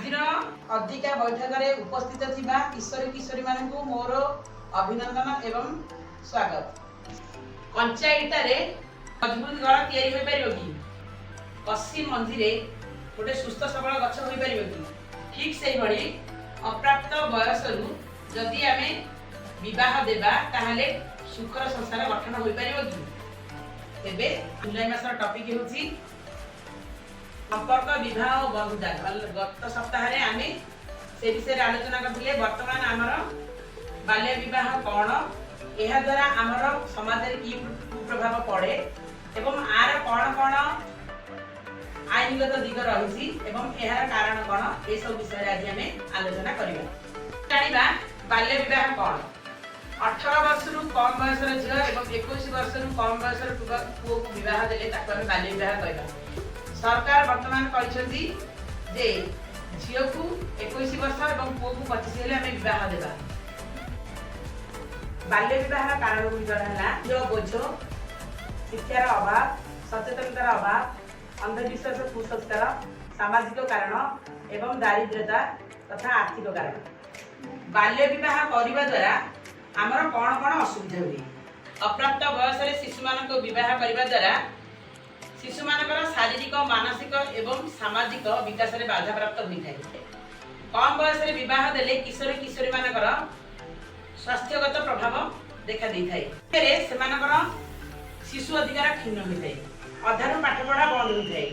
आजिर अधिका बैठक में उपस्थित थिबा किशोरी किशोरी मानकु मोर अभिनंदन एवं स्वागत। कंचा इटारे मजबूत घर तैयारी होई परिबो कि? कसी मंदिरे गोटे सुस्थ सबल गछ होई परिबो कि? ठीक से भली अप्राप्त बयसरु जदि आमे विवाह देबा ताहले सुखर संसार गठन होई परिबो कि? एबे जुलाई मासर टॉपिक होची संपर्क विवाह और बंधुता। गत सप्ताह रे आमे से विषय आलोचना करथिले। वर्तमान आमर बाल्य विवाह कौन, एहा द्वारा आमर समाज रे की प्रभाव पड़े एवं आर कौन कौन आईनगत दिग रही एवं एहार कारण कौन, ए सब विषय आज आमे आलोचना करिबा। जानिबा बाल्य विवाह कौन। 18 वर्ष रु कम बयस झील एवं 21 वर्ष रु कम बयस पुओ को विवाह देले ताको आमे बाल्य विवाह कहबा। सरकार वर्तमान कहते जे झील को 21 वर्ष और पुओ को 25 हेले आमे विवाह देबा। बाल्य विवाह कारण गुड़िक जो बोझ, शिक्षार अभाव, सचेतनतार अभाव, अंधविश्वास, कुसंस्कार, सामाजिक कारण एवं दारिद्र्यता तथा आर्थिक कारण। बाल्य विवाह करने द्वारा आमर कौन कौन असुविधा हुए। अप्राप्त बयस शिशु मान विवाह करने द्वारा शिशु मानकर शारीरिक, मानसिक एवं सामाजिक विकास में बाधा प्राप्त होता है। कम बयस विवाह देले किशोर किशोरी मानकर स्वास्थ्यगत प्रभाव देखा देता है। शिशु अधिकार क्षीण होता है, अधारू पाठपढ़ा बंद होता है।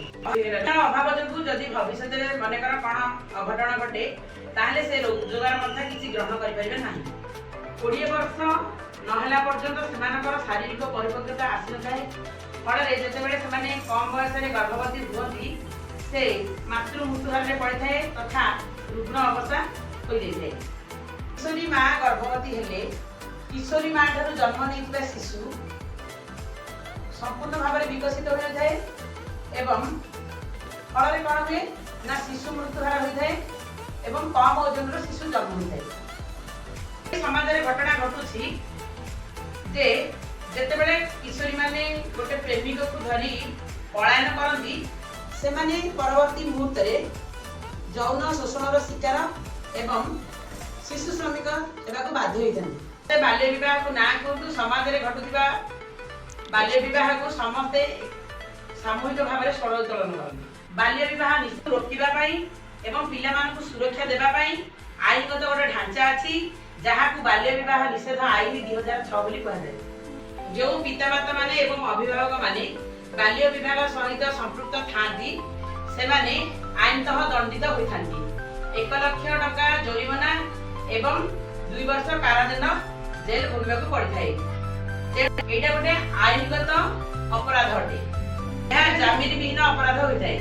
अभाव जो जदि भविष्य में मनकर कौन अघटन घटे ताहले से रोजगार किसी ग्रहण करें। 20 वर्ष नहला पर्यंत सेमानकर शारीरिक परिपक्वता आसी न थाए। फल जितेबाला से कम बयस गर्भवती हुए से मातृ मृत्युहार पड़े थाए तथा रुग्ण अवस्था हो जाए। किशोरी माँ गर्भवती हेले किशोरी माँ ठारू जन्म नहीं शिशु संपूर्ण भाव में विकसित हो जाए एवं फल कौन हुए ना शिशु मृत्युहार होता है एवं कम ओजन शिशु जन्म होता है। समाज में घटना घटुची जे जेतेबेले किशोरी माने गोटे प्रेमिक को धरी पलायन करती से माने परवर्ती मुहूर्त रे यौन शोषण शिकार एवं शिशु श्रमिक को बाध्य होता। बाल्य विवाह को ना कहतु समाज में घटुवा बाल्य विवाह को समस्ते सामूहिक भाव में षड़ उत्तोलन करते। बाल्य विवाह निश्चित रोकवा एवं पिला सुरक्षा देवाई आईनगत गोटे ढांचा अच्छी जहाँ को बाल्य विवाह निषेध आईन 2006 बोली कहुए। जो पितामाता माने एवं अभिभावक माने बाल्य विवाह सहित संपृक्त थांती से माने आईनतः दंडित होता। 1 लाख टंका जोरिमाना एवं 2 वर्ष कारादंड जेल भोगवाक पड़ता है। एटा गोटे आईनगत अपराध अटे। यह जमीन विहीन अपराध होता है।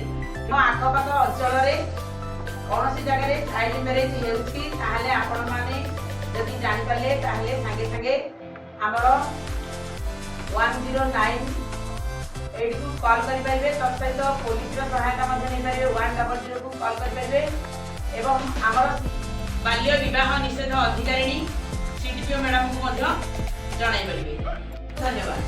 आखपाख अंचल कौन सी जगह चाइल्ड मैरेज होती आपण माने जदि जान पाले ताहले संगे संगे हमर 109 को कॉल करि पाइबे। तत्सहित पुलिस सहायता मध्ये नै पाइबे 100 को कॉल करि पाइबे एवं हमर बाल्य विवाह निषेध अधिकारिणी सीडीपीओ मैडम को मध्ये जणाई परिबे। धन्यवाद।